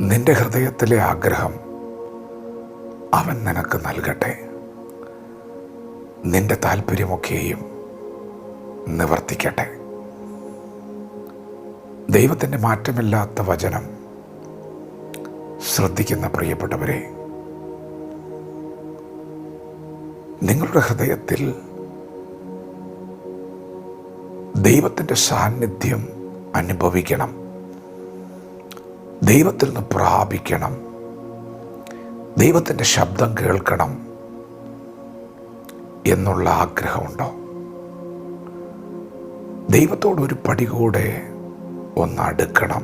നിന്റെ ഹൃദയത്തിലെ ആഗ്രഹം അവൻ നിനക്ക് നൽകട്ടെ. നിന്റെ താല്പര്യമൊക്കെയും നിവർത്തിക്കട്ടെ. ദൈവത്തിൻ്റെ മാറ്റമില്ലാത്ത വചനം ശ്രദ്ധിക്കുന്ന പ്രിയപ്പെട്ടവരെ, നിങ്ങളുടെ ഹൃദയത്തിൽ ദൈവത്തിൻ്റെ സാന്നിധ്യം അനുഭവിക്കണം, ദൈവത്തിൽ നിന്ന് പ്രാപിക്കണം, ദൈവത്തിൻ്റെ ശബ്ദം കേൾക്കണം എന്നുള്ള ആഗ്രഹമുണ്ടോ? ദൈവത്തോട് ഒരു പടി കൂടെ ഒന്ന് അടുക്കണം,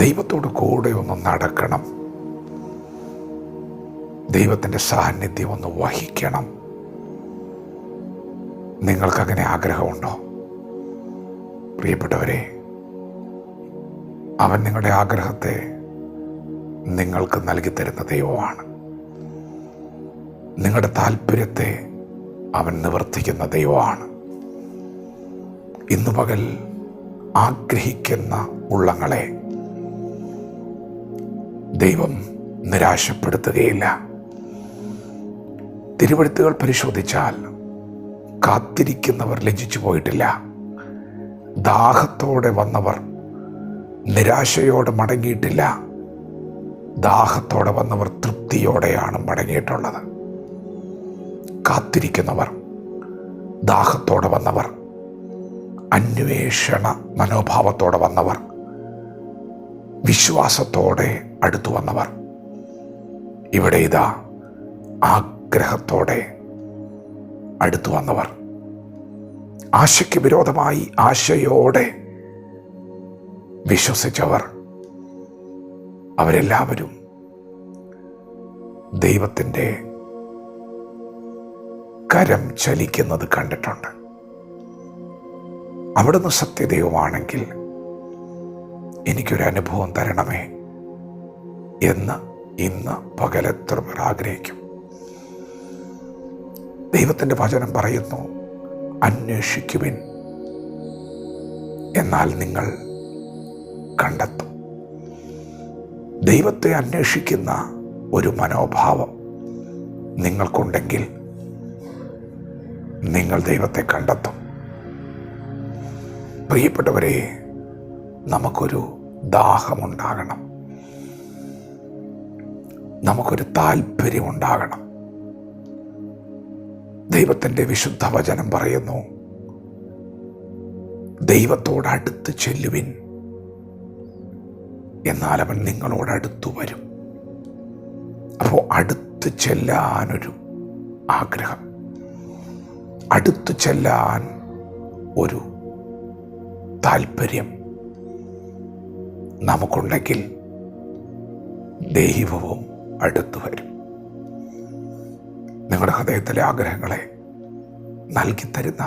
ദൈവത്തോട് കൂടെ ഒന്ന് നടക്കണം, ദൈവത്തിൻ്റെ സാന്നിധ്യം ഒന്ന് വഹിക്കണം. നിങ്ങൾക്കങ്ങനെ ആഗ്രഹമുണ്ടോ? പ്രിയപ്പെട്ടവരെ, അവൻ നിങ്ങളുടെ ആഗ്രഹത്തെ നിങ്ങൾക്ക് നൽകി തരുന്ന ദൈവമാണ്. നിങ്ങളുടെ താല്പര്യത്തെ അവൻ നിവർത്തിക്കുന്ന ദൈവമാണ്. ഇന്നു പകൽ ആഗ്രഹിക്കുന്ന ഉള്ളങ്ങളെ ദൈവം നിരാശപ്പെടുത്തുകയില്ല. തിരുവെഴുത്തുകൾ പരിശോധിച്ചാൽ കാത്തിരിക്കുന്നവർ ലജ്ജിച്ചു പോയിട്ടില്ല. ദാഹത്തോടെ വന്നവർ നിരാശയോടെ മടങ്ങിയിട്ടില്ല. ദാഹത്തോടെ വന്നവർ തൃപ്തിയോടെയാണ് മടങ്ങിയിട്ടുള്ളത്. കാത്തിരിക്കുന്നവർ, ദാഹത്തോടെ വന്നവർ, അന്വേഷണ മനോഭാവത്തോടെ വന്നവർ, വിശ്വാസത്തോടെ അടുത്തു വന്നവർ, ഇവിടെ ഇതാ ആഗ്രഹത്തോടെ അടുത്തു വന്നവർ, ആശയ്ക്ക് വിരോധമായി ആശയോടെ വിശ്വസിച്ചവർ, അവരെല്ലാവരും ദൈവത്തിൻ്റെ കരം ചലിക്കുന്നത് കണ്ടിട്ടുണ്ട്. അവിടുന്ന് സത്യദൈവമാണെങ്കിൽ എനിക്കൊരു അനുഭവം തരണമേ എന്ന് ഇന്ന് പകലെത്ര പേർ ആഗ്രഹിക്കും. ദൈവത്തിൻ്റെ വചനം പറയുന്നു, അന്വേഷിക്കുവിൻ, എന്നാൽ നിങ്ങൾ കണ്ടെത്തും. ദൈവത്തെ അന്വേഷിക്കുന്ന ഒരു മനോഭാവം നിങ്ങൾക്കുണ്ടെങ്കിൽ നിങ്ങൾ ദൈവത്തെ കണ്ടെത്തും. പ്രിയപ്പെട്ടവരെ, നമുക്കൊരു ദാഹമുണ്ടാകണം, നമുക്കൊരു താല്പര്യമുണ്ടാകണം. ദൈവത്തിൻ്റെ വിശുദ്ധ വചനം പറയുന്നു, ദൈവത്തോട് അടുത്ത് ചെല്ലുവിൻ, എന്നാൽ അവൻ നിങ്ങളോട് അടുത്തു വരും. അപ്പോൾ അടുത്ത് ചെല്ലാനൊരു ആഗ്രഹം, അടുത്തു ചെല്ലാൻ ഒരു താല്പര്യം നമുക്കുണ്ടെങ്കിൽ ദൈവവും അടുത്തു വരും. നിങ്ങളുടെ ഹൃദയത്തിലെ ആഗ്രഹങ്ങളെ നൽകി തരുന്ന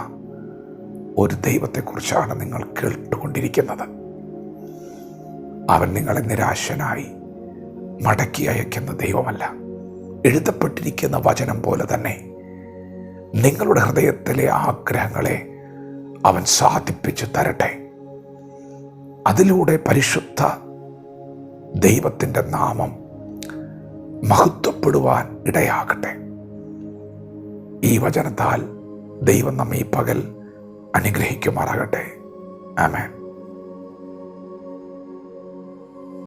ഒരു ദൈവത്തെക്കുറിച്ചാണ് നിങ്ങൾ കേട്ടുകൊണ്ടിരിക്കുന്നത്. അവൻ നിങ്ങളെ നിരാശനായി മടക്കി അയക്കുന്ന ദൈവമല്ല. എഴുതപ്പെട്ടിരിക്കുന്ന വചനം പോലെ തന്നെ നിങ്ങളുടെ ഹൃദയത്തിലെ ആഗ്രഹങ്ങളെ അവൻ സാധിപ്പിച്ചു തരട്ടെ. അതിലൂടെ പരിശുദ്ധ ദൈവത്തിൻ്റെ നാമം മഹത്വപ്പെടുവാൻ ഇടയാകട്ടെ. ഈ വചനത്താൽ ദൈവം നമ്മെ ഈ പകൽ അനുഗ്രഹിക്കുമാറാകട്ടെ. ആമേൻ.